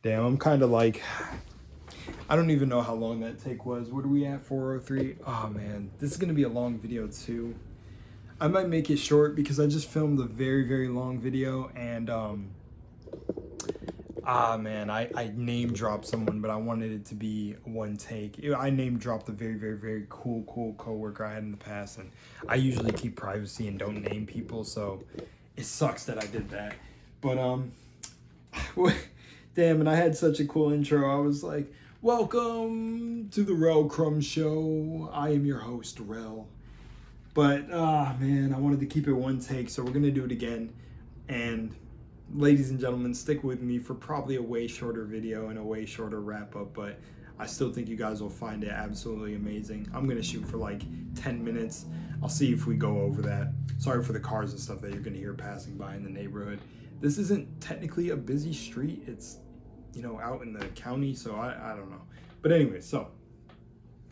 Damn, I'm kind of like, I don't even know how long that take was. What are we at? 4:03. Oh man, this is gonna be a long video too. I might make it short because I just filmed a very, very long video and man, I name dropped someone, but I wanted it to be one take. I name dropped a very, very, very cool coworker I had in the past, and I usually keep privacy and don't name people, so it sucks that I did that. But damn, and I had such a cool intro. I was like, "Welcome to the Rel Crumb Show. I am your host, Rel." But man, I wanted to keep it one take, so we're gonna do it again. And ladies and gentlemen, stick with me for probably a way shorter video and a way shorter wrap up, but I still think you guys will find it absolutely amazing. I'm gonna shoot for like 10 minutes. I'll see if we go over that. Sorry for the cars and stuff that you're gonna hear passing by in the neighborhood. This isn't technically a busy street. It's, you know, out in the county, so I don't know. But anyway, so,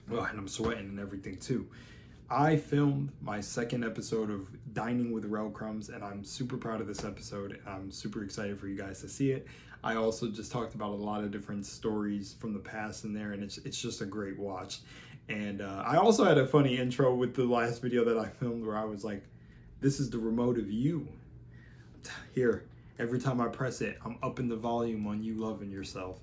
well, and I'm sweating and everything too. I filmed my second episode of Dining with Rel Crumbs, and I'm super proud of this episode. I'm super excited for you guys to see it. I also just talked about a lot of different stories from the past in there, and it's just a great watch. And I also had a funny intro with the last video that I filmed where I was like, this is the remote of you. Here, every time I press it, I'm upping the volume on you loving yourself.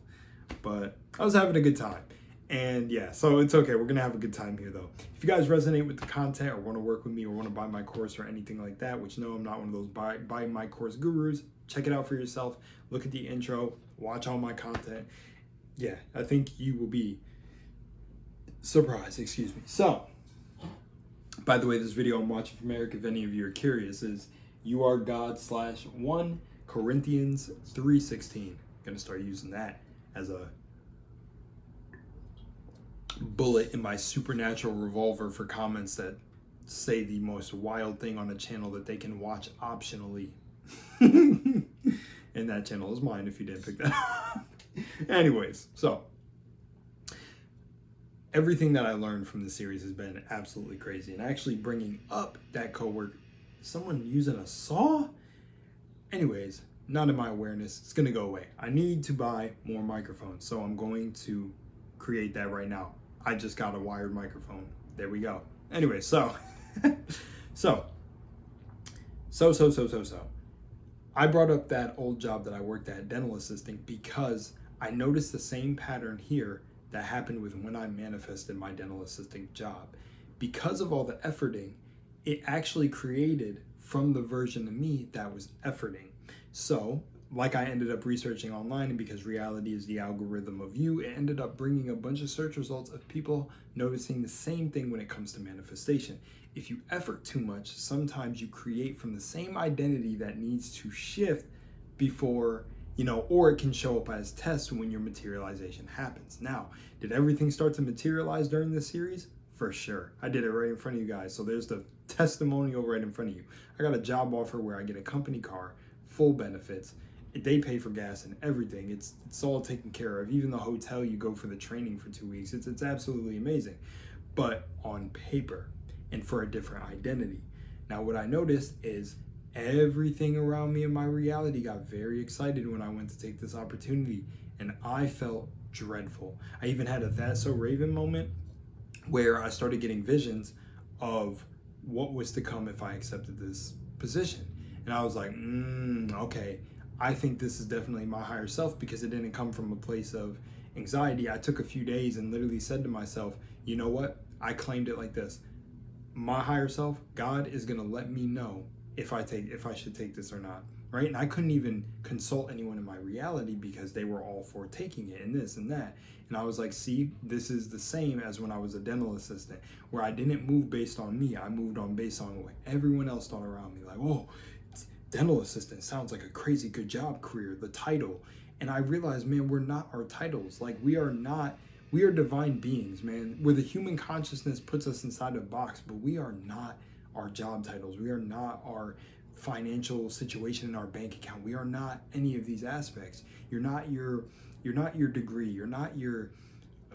But I was having a good time. And yeah, so it's okay. We're going to have a good time here, though. If you guys resonate with the content or want to work with me or want to buy my course or anything like that, which no, I'm not one of those buy my course gurus, check it out for yourself. Look at the intro. Watch all my content. Yeah, I think you will be surprised. Excuse me. So, by the way, this video I'm watching from Eric, if any of you are curious, is You Are God /1 Corinthians 3:16. Going to start using that as a bullet in my supernatural revolver for comments that say the most wild thing on a channel that they can watch optionally. And that channel is mine if you didn't pick that up. Anyways, so everything that I learned from the series has been absolutely crazy. And actually bringing up that coworker, someone using a saw? Anyways, not in my awareness. It's going to go away. I need to buy more microphones, so I'm going to create that right now. I just got a wired microphone. There we go. Anyway, so I brought up that old job that I worked at, dental assisting, because I noticed the same pattern here that happened with when I manifested my dental assisting job. Because of all the efforting, it actually created from the version of me that was efforting. So, like I ended up researching online, and because reality is the algorithm of you, it ended up bringing a bunch of search results of people noticing the same thing when it comes to manifestation. If you effort too much, sometimes you create from the same identity that needs to shift before, you know, or it can show up as tests when your materialization happens. Now, did everything start to materialize during this series? For sure. I did it right in front of you guys. So there's the testimonial right in front of you. I got a job offer where I get a company car, full benefits. They pay for gas and everything. It's all taken care of. Even the hotel you go for the training for 2 weeks. It's absolutely amazing. But on paper and for a different identity. Now what I noticed is everything around me in my reality got very excited when I went to take this opportunity, and I felt dreadful. I even had a That's So Raven moment where I started getting visions of what was to come if I accepted this position. And I was like, okay, I think this is definitely my higher self, because it didn't come from a place of anxiety. I took a few days and literally said to myself, you know what? I claimed it like this. My higher self, God, is gonna let me know if I should take this or not, right? And I couldn't even consult anyone in my reality because they were all for taking it and this and that. And I was like, see, this is the same as when I was a dental assistant, where I didn't move based on me. I moved on based on what everyone else thought around me. Like, oh, dental assistant sounds like a crazy good job career, the title. And I realized, man, we're not our titles. Like, we are divine beings, man. Where the human consciousness puts us inside a box, but we are not our job titles. We are not our financial situation in our bank account. We are not any of these aspects. You're not your degree. You're not your,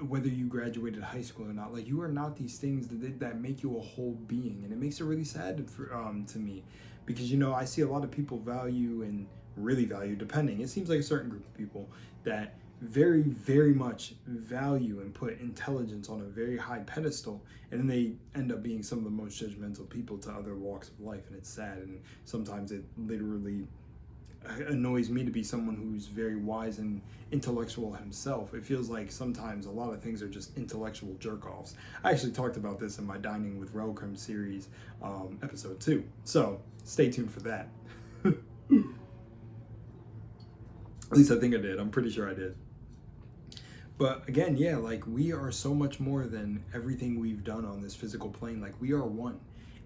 whether you graduated high school or not. Like, you are not these things that make you a whole being. And it makes it really sad to me, because, you know, I see a lot of people value and really value, depending. It seems like a certain group of people that very, very much value and put intelligence on a very high pedestal, and then they end up being some of the most judgmental people to other walks of life, and it's sad. And sometimes it literally annoys me to be someone who's very wise and intellectual himself. It feels like sometimes a lot of things are just intellectual jerk-offs. I actually talked about this in my Dining with Relcrim series, episode 2. So stay tuned for that. At least I think I did. I'm pretty sure I did. But again, yeah, like we are so much more than everything we've done on this physical plane. Like we are one.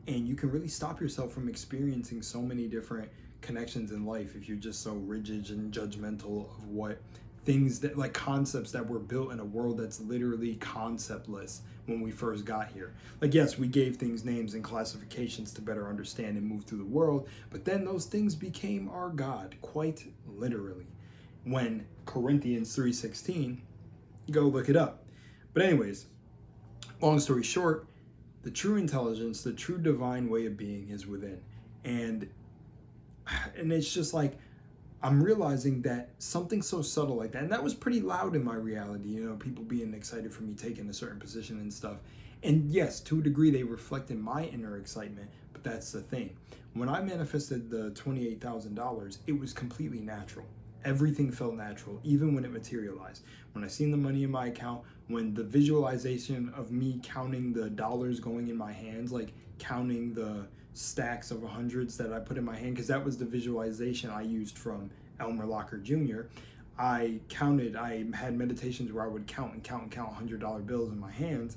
And you can really stop yourself from experiencing so many different connections in life if you're just so rigid and judgmental of what things that, like concepts that were built in a world that's literally conceptless when we first got here. Like, yes, we gave things names and classifications to better understand and move through the world, but then those things became our God, quite literally. When Corinthians 3:16, go look it up. But anyways, long story short, the true intelligence, the true divine way of being is within. And it's just like, I'm realizing that something so subtle like that, and that was pretty loud in my reality, you know, people being excited for me taking a certain position and stuff. And yes, to a degree, they reflected my inner excitement, but that's the thing. When I manifested the $28,000, it was completely natural. Everything felt natural, even when it materialized. When I seen the money in my account, when the visualization of me counting the dollars going in my hands, like counting the stacks of hundreds that I put in my hand, because that was the visualization I used from Elmer Locker Jr. I had meditations where I would count $100 bills in my hands,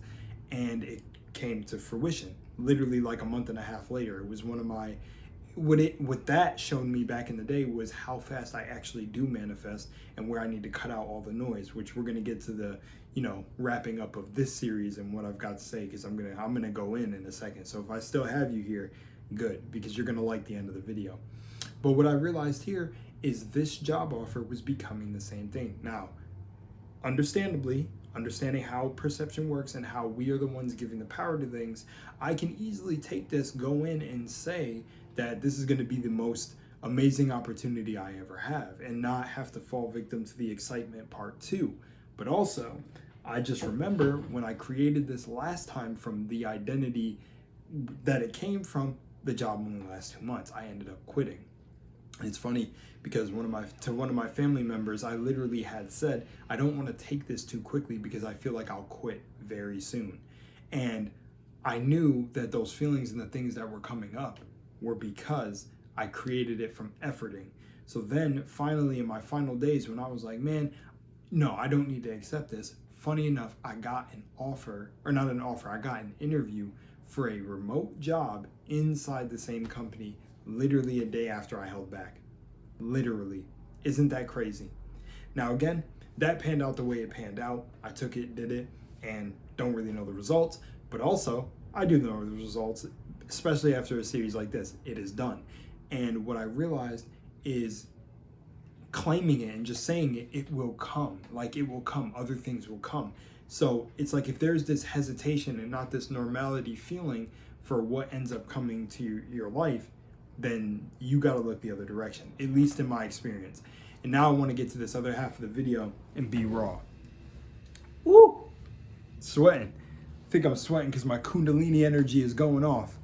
and it came to fruition literally like a month and a half later. It was one of my, what that showed me back in the day was how fast I actually do manifest and where I need to cut out all the noise, which we're going to get to the, you know, wrapping up of this series and what I've got to say, because I'm gonna go in a second. So if I still have you here, good, because you're gonna like the end of the video. But what I realized here is this job offer was becoming the same thing. Now, understandably, understanding how perception works and how we are the ones giving the power to things, I can easily take this, go in and say that this is going to be the most amazing opportunity I ever have, and not have to fall victim to the excitement part too. But also, I just remember when I created this last time from the identity that it came from, the job only lasted 2 months. I ended up quitting. And it's funny because one of my family members, I literally had said, I don't want to take this too quickly because I feel like I'll quit very soon. And I knew that those feelings and the things that were coming up were because I created it from efforting. So then finally in my final days when I was like, man, no, I don't need to accept this. Funny enough, I got an offer, or not an offer, I got an interview for a remote job inside the same company literally a day after I held back. Literally. Isn't that crazy? Now again, that panned out the way it panned out. I took it, did it, and don't really know the results, but also I do know the results, especially after a series like this. It is done. And what I realized is claiming it and just saying it, it will come. Like, it will come. Other things will come. So it's like if there's this hesitation and not this normality feeling for what ends up coming to your life, then you got to look the other direction, at least in my experience. And now I want to get to this other half of the video and be raw. Woo! Sweating. I think I'm sweating because my Kundalini energy is going off.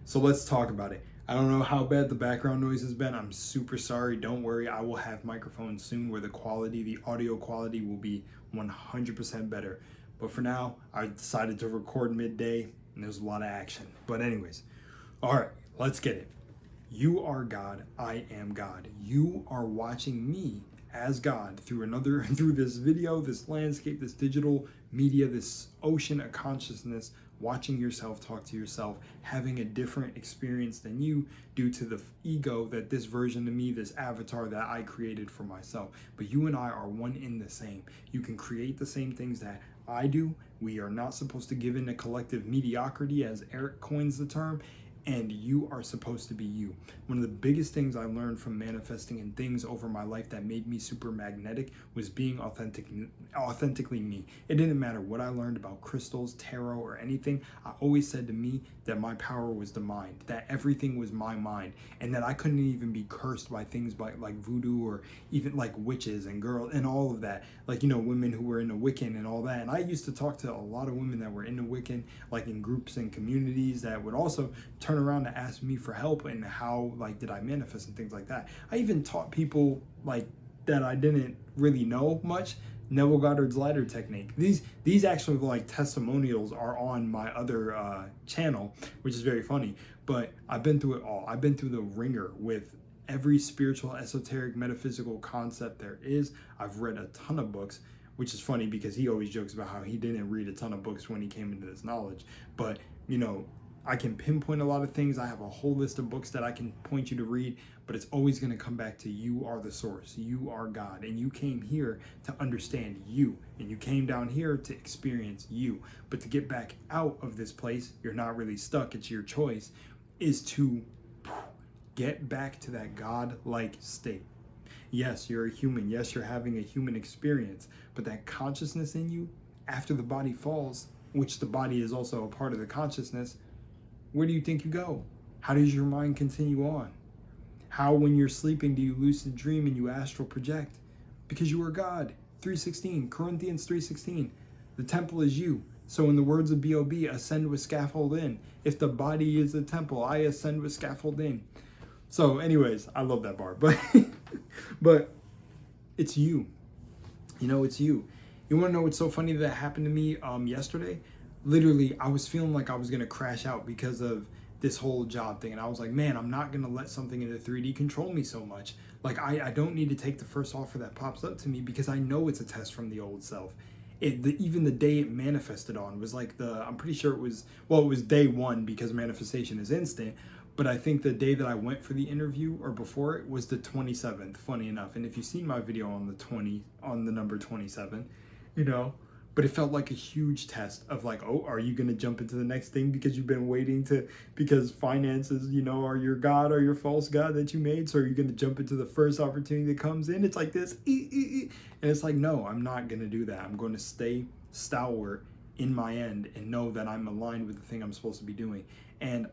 So let's talk about it. I don't know how bad the background noise has been. I'm super sorry. Don't worry. I will have microphones soon where the audio quality will be 100% better. But for now, I decided to record midday and there's a lot of action. But anyways, all right, let's get it. You are God. I am God. You are watching me as God through this video, this landscape, this digital media, this ocean of consciousness, watching yourself talk to yourself, having a different experience than you due to the ego that this version of me, this avatar that I created for myself. But you and I are one in the same. You can create the same things that I do. We are not supposed to give in to collective mediocrity, as Eric coins the term. and you are supposed to be you. One of the biggest things I learned from manifesting and things over my life that made me super magnetic was being authentically me. It didn't matter what I learned about crystals, tarot, or anything. I always said to me that my power was the mind, that everything was my mind, and that I couldn't even be cursed by things like voodoo or even like witches and girls and all of that. Like, you know, women who were into Wiccan and all that. And I used to talk to a lot of women that were into Wiccan, like in groups and communities, that would also turn around to ask me for help and how, like, did I manifest and things like that. I even taught people like that I didn't really know much Neville Goddard's ladder technique. These actually like testimonials are on my other channel, which is very funny. But I've been through it all. I've been through the ringer with every spiritual, esoteric, metaphysical concept there is. I've read a ton of books, which is funny because he always jokes about how he didn't read a ton of books when he came into this knowledge. But, you know, I can pinpoint a lot of things. I have a whole list of books that I can point you to read, but it's always going to come back to you are the source. You are God, and you came here to understand you, and you came down here to experience you. But to get back out of this place, you're not really stuck. It's your choice, is to get back to that God-like state. Yes, you're a human. Yes, you're having a human experience, but that consciousness in you after the body falls, which the body is also a part of the consciousness, where do you think you go? How does your mind continue on? How, when you're sleeping, do you lucid dream and you astral project? Because you are God. 3:16, Corinthians 3:16. The temple is you. So in the words of B.O.B., ascend with scaffold in. If the body is the temple, I ascend with scaffold in. So anyways, I love that bar. But it's you. You know, it's you. You want to know what's so funny that happened to me yesterday? Literally, I was feeling like I was going to crash out because of this whole job thing. And I was like, man, I'm not going to let something in the 3D control me so much. Like, I don't need to take the first offer that pops up to me because I know it's a test from the old self. Even the day it manifested on was like I'm pretty sure it was day one because manifestation is instant. But I think the day that I went for the interview or before it was the 27th, funny enough. And if you've seen my video on the number 27, you know, but it felt like a huge test of like, oh, are you going to jump into the next thing because you've been waiting because finances, you know, are your God or your false God that you made. So are you going to jump into the first opportunity that comes in? It's like this. And it's like, no, I'm not going to do that. I'm going to stay stalwart in my end and know that I'm aligned with the thing I'm supposed to be doing. And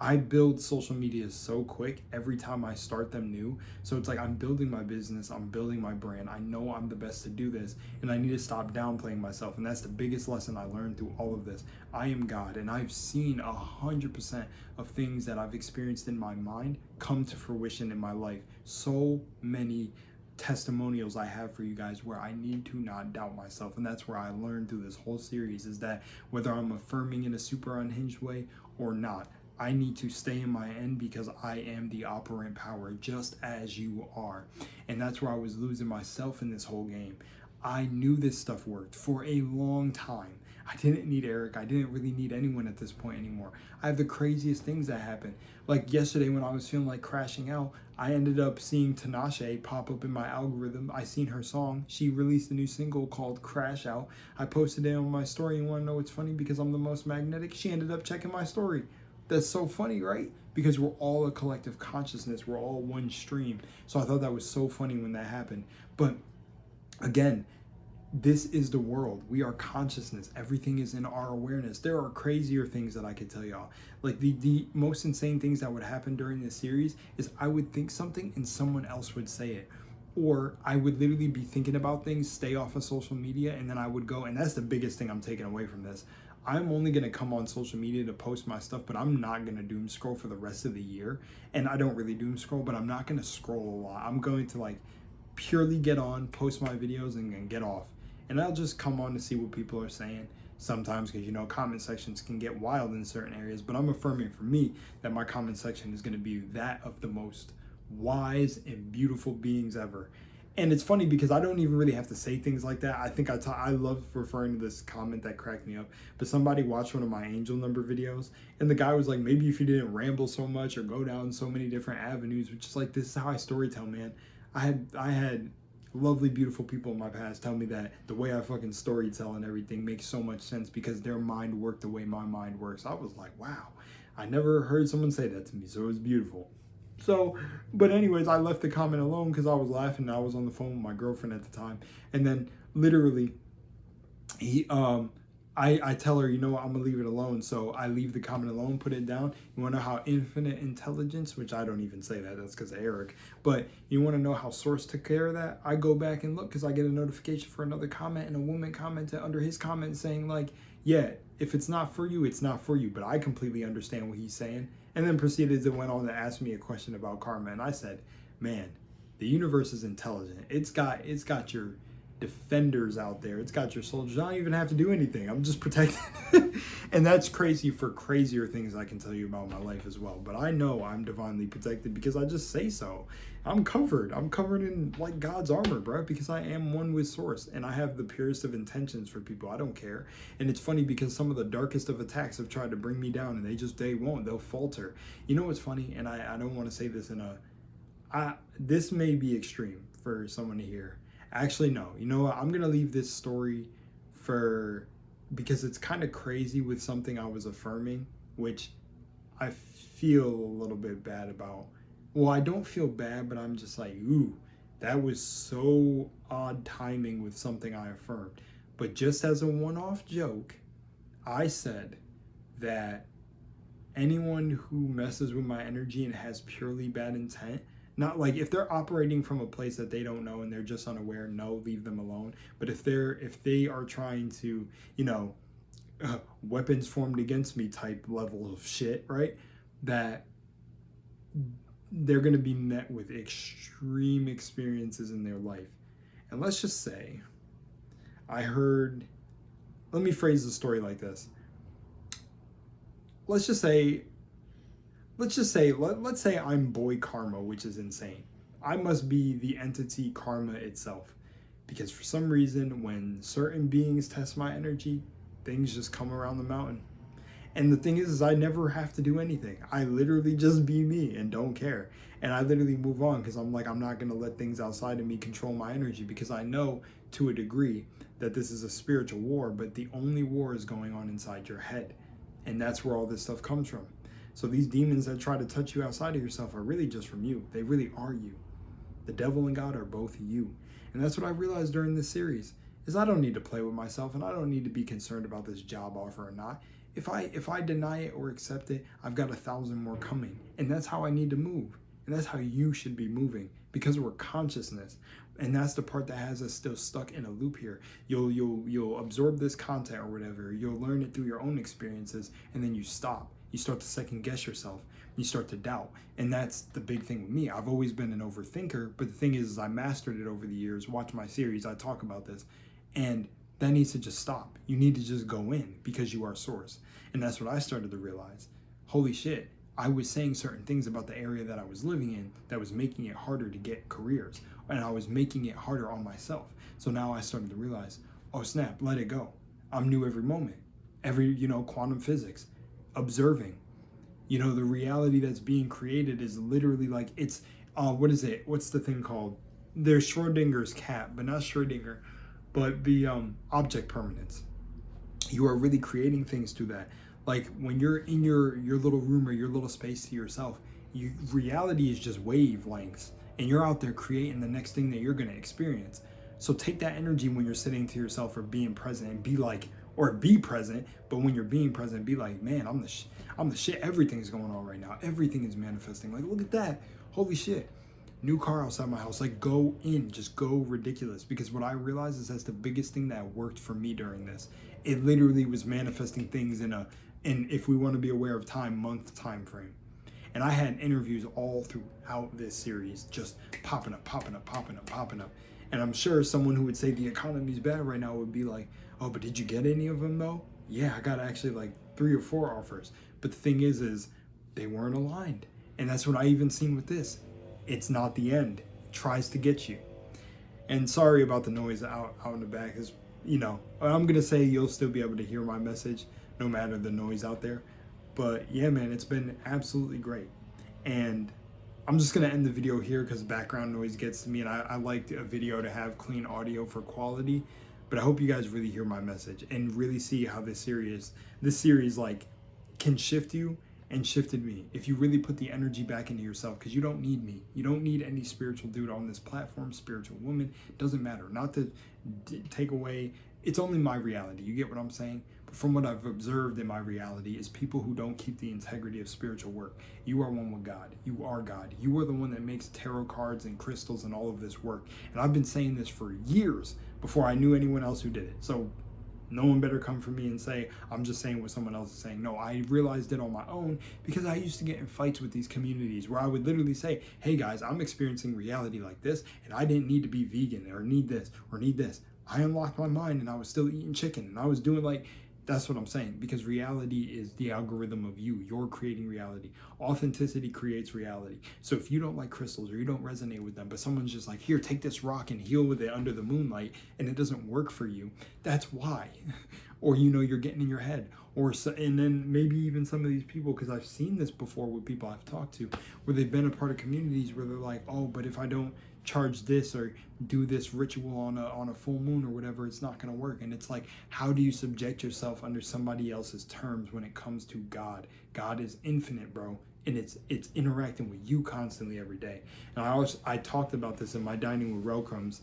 I build social media so quick every time I start them new. So it's like I'm building my business, I'm building my brand. I know I'm the best to do this, and I need to stop downplaying myself. And that's the biggest lesson I learned through all of this. I am God, and I've seen 100% of things that I've experienced in my mind come to fruition in my life. So many testimonials I have for you guys where I need to not doubt myself. And that's where I learned through this whole series, is that whether I'm affirming in a super unhinged way or not, I need to stay in my end because I am the operant power, just as you are. And that's where I was losing myself in this whole game. I knew this stuff worked for a long time. I didn't need Eric. I didn't really need anyone at this point anymore. I have the craziest things that happen. Like yesterday when I was feeling like crashing out, I ended up seeing Tinashe pop up in my algorithm. I seen her song. She released a new single called Crash Out. I posted it on my story. You want to know what's funny? Because I'm the most magnetic, she ended up checking my story. That's so funny, right? Because we're all a collective consciousness. We're all one stream. So I thought that was so funny when that happened. But again, this is the world. We are consciousness. Everything is in our awareness. There are crazier things that I could tell y'all. Like the most insane things that would happen during this series is I would think something and someone else would say it. Or I would literally be thinking about things, stay off of social media, and then I would go, and that's the biggest thing I'm taking away from this. I'm only going to come on social media to post my stuff, but I'm not going to doom scroll for the rest of the year. And I don't really doom scroll, but I'm not going to scroll a lot. I'm going to like purely get on, post my videos, and get off. And I'll just come on to see what people are saying sometimes, because, you know, comment sections can get wild in certain areas. But I'm affirming for me that my comment section is going to be that of the most wise and beautiful beings ever. And it's funny because I don't even really have to say things like that. I think I love referring to this comment that cracked me up. But somebody watched one of my angel number videos, and the guy was like, maybe if you didn't ramble so much or go down so many different avenues, which is like, this is how I storytell, man. I had lovely, beautiful people in my past tell me that the way I fucking storytell and everything makes so much sense because their mind worked the way my mind works. I was like, wow. I never heard someone say that to me, so it was beautiful. So, but anyways, I left the comment alone because I was laughing. I was on the phone with my girlfriend at the time, and then literally, he I tell her, you know what, I'm gonna leave it alone. So I leave the comment alone, put it down. You wanna know how infinite intelligence, which I don't even say that, that's because of Eric, but you wanna know how Source took care of that? I go back and look because I get a notification for another comment, and a woman commented under his comment saying like, yeah, if it's not for you, it's not for you. But I completely understand what he's saying. And then proceeded to went on to ask me a question about karma, and I said, man, the universe is intelligent. It's got your defenders out there. It's got your soldiers. I don't even have to do anything. I'm just protected. And that's crazy for crazier things I can tell you about my life as well. But I know I'm divinely protected because I just say so. I'm covered. I'm covered in like God's armor, bro, because I am one with Source and I have the purest of intentions for people. I don't care. And it's funny because some of the darkest of attacks have tried to bring me down and they won't. They'll falter. You know what's funny? And I don't want to say this in this may be extreme for someone to hear. Actually, no. You know what? I'm going to leave this story because it's kind of crazy with something I was affirming, which I feel a little bit bad about. Well, I don't feel bad, but I'm just like, ooh, that was so odd timing with something I affirmed. But just as a one-off joke, I said that anyone who messes with my energy and has purely bad intent, not like if they're operating from a place that they don't know and they're just unaware, no, leave them alone. But if they are trying to, weapons formed against me type level of shit, right? That they're going to be met with extreme experiences in their life. And let's just say, let me phrase the story like this. Let's say I'm boy karma, which is insane. I must be the entity karma itself. Because for some reason, when certain beings test my energy, things just come around the mountain. And the thing is I never have to do anything. I literally just be me and don't care. And I literally move on because I'm like, I'm not going to let things outside of me control my energy, because I know to a degree that this is a spiritual war, but the only war is going on inside your head. And that's where all this stuff comes from. So these demons that try to touch you outside of yourself are really just from you. They really are you. The devil and God are both you. And that's what I realized during this series, is I don't need to play with myself, and I don't need to be concerned about this job offer or not. If I deny it or accept it, I've got 1,000 more coming. And that's how I need to move. And that's how you should be moving, because we're consciousness. And that's the part that has us still stuck in a loop here. You'll absorb this content or whatever. You'll learn it through your own experiences, and then you stop. You start to second guess yourself. You start to doubt. And that's the big thing with me. I've always been an overthinker, but the thing is I mastered it over the years. Watch my series, I talk about this. And that needs to just stop. You need to just go in, because you are Source. And that's what I started to realize. Holy shit, I was saying certain things about the area that I was living in that was making it harder to get careers. And I was making it harder on myself. So now I started to realize, oh snap, let it go. I'm new every moment. Quantum physics, observing. The reality that's being created is literally like, it's, what is it? What's the thing called? There's Schrodinger's cat, but not Schrodinger, but the object permanence. You are really creating things through that. Like when you're in your little room or your little space to yourself, reality is just wavelengths, and you're out there creating the next thing that you're going to experience. So take that energy when you're sitting to yourself or being present, and be present, but when you're being present, be like, man, I'm the shit. Everything's going on right now. Everything is manifesting. Like, look at that. Holy shit. New car outside my house. Like, go in. Just go ridiculous. Because what I realized is that's the biggest thing that worked for me during this. It literally was manifesting things in if we want to be aware of time, month time frame. And I had interviews all throughout this series just popping up. And I'm sure someone who would say the economy's bad right now would be like, oh, but did you get any of them though? Yeah, I got actually like 3 or 4 offers. But the thing is they weren't aligned. And that's what I even seen with this. It's not the end. It tries to get you. And sorry about the noise out in the back. I'm going to say you'll still be able to hear my message no matter the noise out there. But yeah, man, it's been absolutely great. And I'm just going to end the video here because background noise gets to me, and I like a video to have clean audio for quality. But I hope you guys really hear my message and really see how this series like can shift you and shifted me. If you really put the energy back into yourself, because you don't need me. You don't need any spiritual dude on this platform, spiritual woman, doesn't matter. Not to take away, it's only my reality. You get what I'm saying? But from what I've observed in my reality is people who don't keep the integrity of spiritual work. You are one with God. You are God. You are the one that makes tarot cards and crystals and all of this work. And I've been saying this for years before I knew anyone else who did it. So no one better come for me and say, I'm just saying what someone else is saying. No, I realized it on my own because I used to get in fights with these communities where I would literally say, hey guys, I'm experiencing reality like this and I didn't need to be vegan or need this or need this. I unlocked my mind and I was still eating chicken and I was doing like, that's what I'm saying, because reality is the algorithm of you. You're creating reality. Authenticity creates reality. So if you don't like crystals or you don't resonate with them, but someone's just like, here, take this rock and heal with it under the moonlight, and it doesn't work for you, that's why. Or, you know, you're getting in your head. Or so, and then maybe even some of these people, because I've seen this before with people I've talked to, where they've been a part of communities where they're like, oh, but if I don't charge this or do this ritual on a full moon or whatever, it's not going to work. And it's like, how do you subject yourself under somebody else's terms when it comes to God? God is infinite, bro, and it's interacting with you constantly every day. And I talked about this in my Dining with Relcrums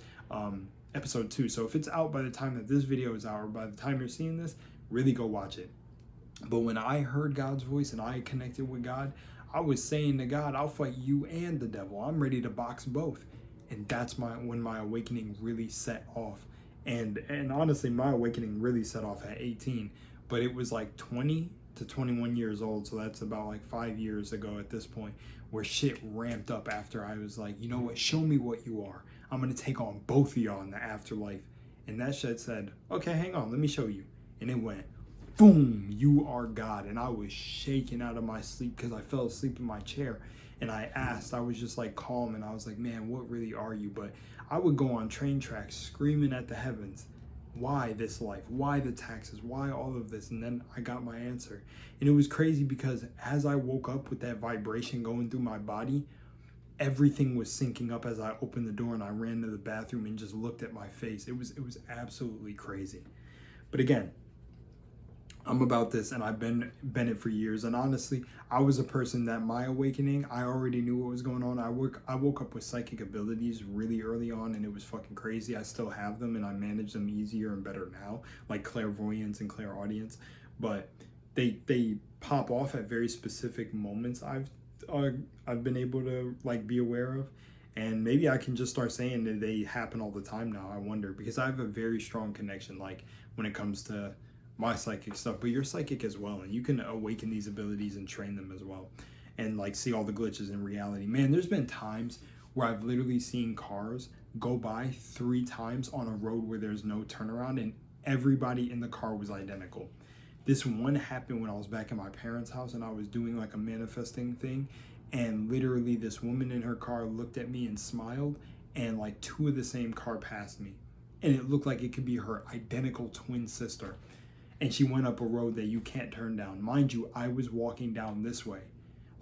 episode 2. So if it's out by the time that this video is out or by the time you're seeing this, really go watch it. But when I heard God's voice and I connected with God, I was saying to God, I'll fight you and the devil. I'm ready to box both. And that's when my awakening really set off. And honestly, my awakening really set off at 18, but it was like 20 to 21 years old. So that's about like 5 years ago at this point, where shit ramped up after I was like, you know what, show me what you are. I'm going to take on both of y'all in the afterlife. And that shit said, okay, hang on, let me show you. And it went, boom, you are God. And I was shaking out of my sleep because I fell asleep in my chair. And I asked, I was just like calm, and I was like, man, what really are you? But I would go on train tracks screaming at the heavens, why this life? Why the taxes? Why all of this? And then I got my answer. And it was crazy because as I woke up with that vibration going through my body, everything was syncing up as I opened the door and I ran to the bathroom and just looked at my face. It was absolutely crazy. But again, I'm about this, and I've been it for years. And honestly, I was a person that my awakening, I already knew what was going on. I woke up with psychic abilities really early on, and it was fucking crazy. I still have them, and I manage them easier and better now, like clairvoyance and clairaudience. But they pop off at very specific moments. I've been able to like be aware of, and maybe I can just start saying that they happen all the time now. I wonder, because I have a very strong connection, like when it comes to my psychic stuff, but you're psychic as well, and you can awaken these abilities and train them as well, and like see all the glitches in reality. Man, there's been times where I've literally seen cars go by 3 times on a road where there's no turnaround, and everybody in the car was identical. This one happened when I was back in my parents' house and I was doing like a manifesting thing, and literally this woman in her car looked at me and smiled, and like 2 of the same car passed me, and it looked like it could be her identical twin sister. And she went up a road that you can't turn down. Mind you, I was walking down this way,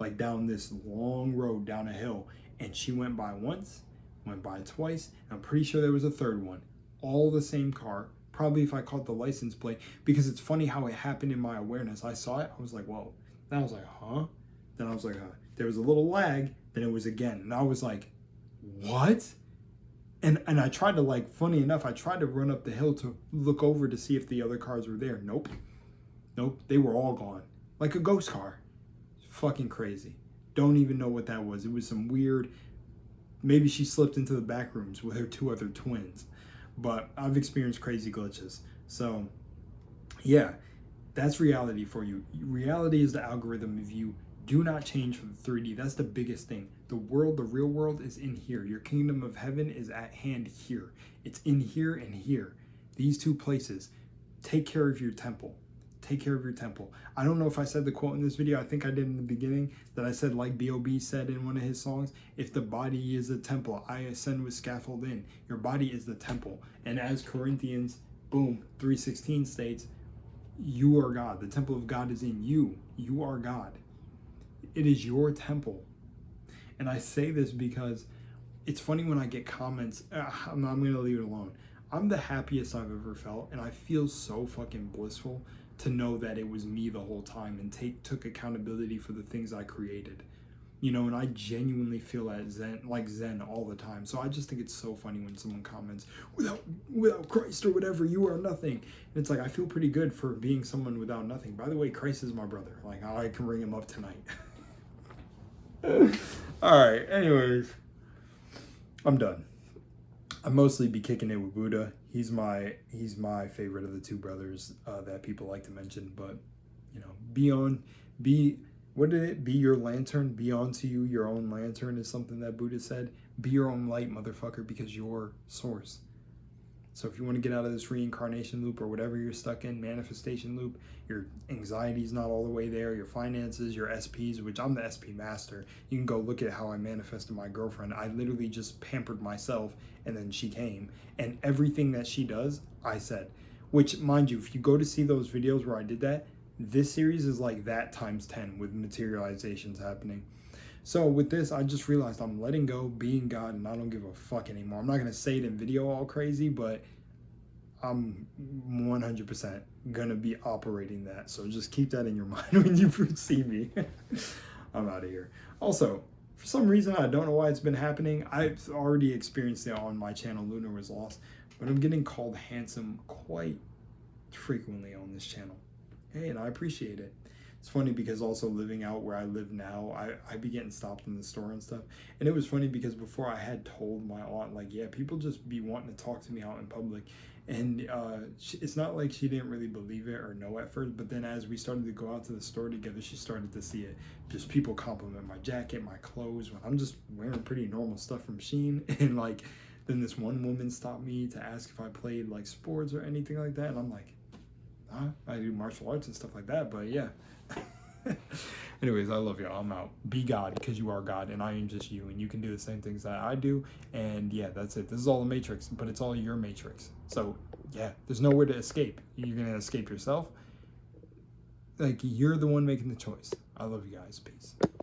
like down this long road, down a hill. And she went by once, went by twice, and I'm pretty sure there was a third one. All the same car, probably if I caught the license plate, because it's funny how it happened in my awareness. I saw it, I was like, whoa. Then I was like, huh? Then I was like, huh. There was a little lag, then it was again. And I was like, what? And I tried to, like, funny enough, I tried to run up the hill to look over to see if the other cars were there. Nope. They were all gone. Like a ghost car. Fucking crazy. Don't even know what that was. It was some weird, maybe she slipped into the back rooms with her 2 other twins. But I've experienced crazy glitches. So, yeah, that's reality for you. Reality is the algorithm of you. Do not change from 3D. That's the biggest thing. The world, the real world is in here. Your kingdom of heaven is at hand here. It's in here and here. These 2 places. Take care of your temple. Take care of your temple. I don't know if I said the quote in this video. I think I did in the beginning, that I said, like B.O.B. said in one of his songs, if the body is a temple, I ascend with scaffold in. Your body is the temple. And as Corinthians, boom, 3:16 states, you are God. The temple of God is in you. You are God. It is your temple. And I say this because it's funny when I get comments. I'm going to leave it alone. I'm the happiest I've ever felt, and I feel so fucking blissful to know that it was me the whole time and took accountability for the things I created. You know, and I genuinely feel zen all the time. So I just think it's so funny when someone comments, without Christ or whatever, you are nothing. And it's like, I feel pretty good for being someone without nothing. By the way, Christ is my brother. Like, I can bring him up tonight. All right, anyways, I'm done. I mostly be kicking it with Buddha. He's my favorite of the two brothers that people like to mention. But, you know, what did it be? Your lantern, be onto you your own lantern is something that Buddha said. Be your own light, motherfucker, because you're source. So if you want to get out of this reincarnation loop or whatever you're stuck in, manifestation loop, your anxiety's not all the way there, your finances, your SPs, which I'm the SP master. You can go look at how I manifested my girlfriend. I literally just pampered myself and then she came. And everything that she does, I said. Which, mind you, if you go to see those videos where I did that, this series is like that times 10 with materializations happening. So with this, I just realized I'm letting go, being God, and I don't give a fuck anymore. I'm not going to say it in video all crazy, but I'm 100% going to be operating that. So just keep that in your mind when you see me. I'm out of here. Also, for some reason, I don't know why it's been happening. I've already experienced it on my channel, Lunar Was Lost, but I'm getting called handsome quite frequently on this channel. Hey, and I appreciate it. It's funny because also living out where I live now, I be getting stopped in the store and stuff. And it was funny because before I had told my aunt, like, yeah, people just be wanting to talk to me out in public. And it's not like she didn't really believe it or know at first, but then as we started to go out to the store together, she started to see it. Just people compliment my jacket, my clothes, when I'm just wearing pretty normal stuff from Shein. And like, then this one woman stopped me to ask if I played like sports or anything like that. And I'm like, I do martial arts and stuff like that, but yeah. Anyways, I love y'all. I'm out. Be God, because you are God, and I am just you, and you can do the same things that I do. And yeah, that's it. This is all a matrix, but it's all your matrix. So yeah, there's nowhere to escape. You're gonna escape yourself. Like, you're the one making the choice. I love you guys. Peace.